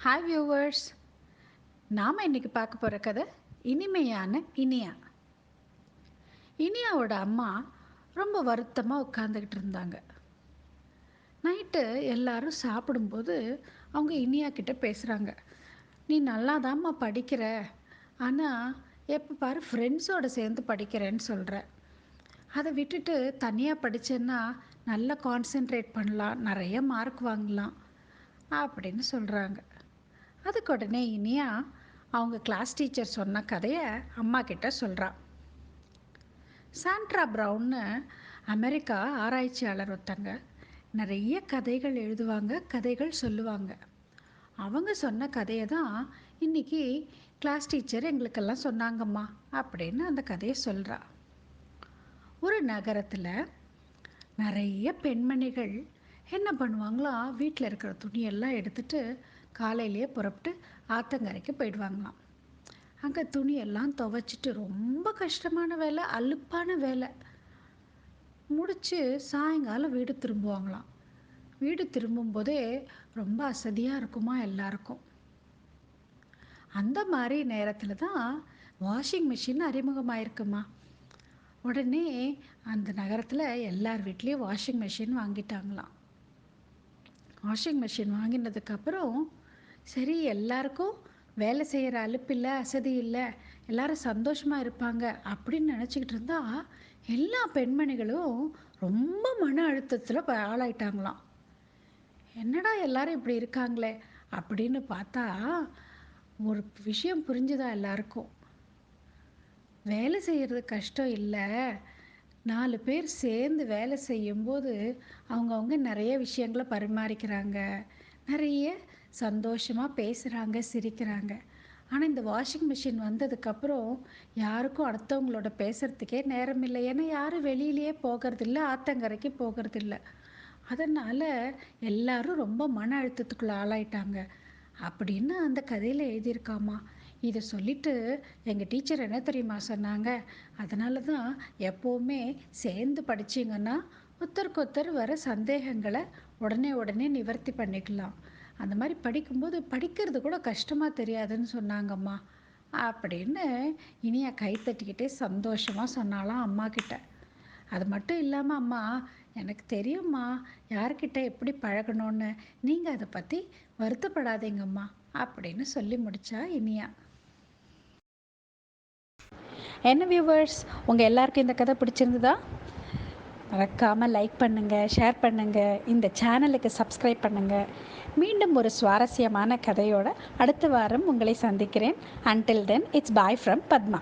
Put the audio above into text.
Hi viewers. நாம் இன்றைக்கி பார்க்க போகிற கதை இனிமையான இனியா. இனியாவோட அம்மா ரொம்ப வருத்தமாக உட்காந்துக்கிட்டு இருந்தாங்க. நைட்டு எல்லாரும் சாப்பிடும்போது அவங்க இனியா கிட்ட பேசுகிறாங்க. நீ நல்லாதாம்மா படிக்கிற, ஆனால் எப்போ பாரு ஃப்ரெண்ட்ஸோடு சேர்ந்து படிக்கிறேன்னு சொல்கிற. அதை விட்டுட்டு தனியாக படித்தேன்னா நல்லா கான்சென்ட்ரேட் பண்ணலாம், நிறைய மார்க் வாங்கலாம் அப்படின்னு சொல்கிறாங்க. அதுக்கு உடனே இனியா அவங்க கிளாஸ் டீச்சர் சொன்ன கதையை அம்மா கிட்ட சொல்கிறா. சாண்ட்ரா ப்ரவுன்னு அமெரிக்கா ஆராய்ச்சியாளர் ஒருத்தங்க நிறைய கதைகள் எழுதுவாங்க, கதைகள் சொல்லுவாங்க. அவங்க சொன்ன கதையை தான் இன்றைக்கி கிளாஸ் டீச்சர் எங்களுக்கெல்லாம் சொன்னாங்கம்மா அப்படின்னு அந்த கதையை சொல்கிறா. ஒரு நகரத்தில் நிறைய பெண்மணிகள் என்ன பண்ணுவாங்களாம், வீட்டில் இருக்கிற துணியெல்லாம் எடுத்துகிட்டு காலையிலேயே புறப்பட்டு ஆற்றங்கரைக்கு போயிடுவாங்களாம். அங்கே துணியெல்லாம் துவைச்சிட்டு ரொம்ப கஷ்டமான வேலை, அலுப்பான வேலை முடித்து சாயங்காலம் வீடு திரும்புவாங்களாம். வீடு திரும்பும்போதே ரொம்ப அசதியாக இருக்குமா எல்லாருக்கும். அந்த மாதிரி நேரத்தில் தான் வாஷிங் மிஷின் அறிமுகமாயிருக்குமா. உடனே அந்த நகரத்தில் எல்லார் வீட்லேயும் வாஷிங் மிஷின் வாங்கிட்டாங்களாம். வாஷிங் மிஷின் வாங்கினதுக்கப்புறம் சரி, எல்லாருக்கும் வேலை செய்கிற அலுப்பு இல்லை, அசதி இல்லை, எல்லோரும் சந்தோஷமாக இருப்பாங்க அப்படின்னு நினச்சிக்கிட்டு இருந்தால் எல்லா பெண்மணிகளும் ரொம்ப மன அழுத்தத்தில் ஆளாயிட்டாங்களாம். என்னடா எல்லாரும் இப்படி இருக்காங்களே அப்படின்னு பார்த்தா ஒரு விஷயம் புரிஞ்சுதா எல்லாருக்கும். வேலை செய்கிறது கஷ்டம் இல்லை, 4 பேர் சேர்ந்து வேலை செய்யும்போது அவங்கவுங்க நிறைய விஷயங்களை பரிமாறிக்கிறாங்க, நிறைய சந்தோஷமாக பேசுகிறாங்க, சிரிக்கிறாங்க. ஆனால் இந்த வாஷிங் மிஷின் வந்ததுக்கப்புறம் யாருக்கும் அடுத்தவங்களோட பேசுகிறதுக்கே நேரம் இல்லை. ஏன்னா யாரும் வெளியிலேயே போகிறதில்ல, ஆற்றங்கரைக்கு போகிறதில்ல. அதனால் எல்லாரும் ரொம்ப மன அழுத்தத்துக்குள்ளே ஆளாயிட்டாங்க அப்படின்னு அந்த கதையில் எழுதியிருக்காமா. இதை சொல்லிவிட்டு எங்கள் டீச்சர் என்ன தெரியுமா சொன்னாங்க, அதனால தான் எப்போவுமே சேர்ந்து படிச்சிங்கன்னா ஒருத்தருக்கு வர சந்தேகங்களை உடனே நிவர்த்தி பண்ணிக்கலாம். அந்த மாதிரி படிக்கும்போது படிக்கிறது கூட கஷ்டமாக தெரியாதுன்னு சொன்னாங்கம்மா அப்படின்னு இனியா கைத்தட்டிக்கிட்டே சந்தோஷமாக சொன்னாலாம் அம்மா கிட்ட. அது மட்டும் இல்லாமல் அம்மா, எனக்கு தெரியும்மா யார்கிட்ட எப்படி பழகணும்னு, நீங்கள் அதை பற்றி வருத்தப்படாதீங்கம்மா அப்படின்னு சொல்லி முடித்தா இனியா. என்ன வியூவர்ஸ், உங்கள் எல்லாருக்கும் இந்த கதை பிடிச்சிருந்ததா? மறக்காமல் லைக் பண்ணுங்கள், ஷேர் பண்ணுங்கள், இந்த சேனலுக்கு சப்ஸ்கிரைப் பண்ணுங்கள். மீண்டும் ஒரு சுவாரஸ்யமான கதையோடு அடுத்த வாரம் உங்களை சந்திக்கிறேன். Until then, it's bye from Padma.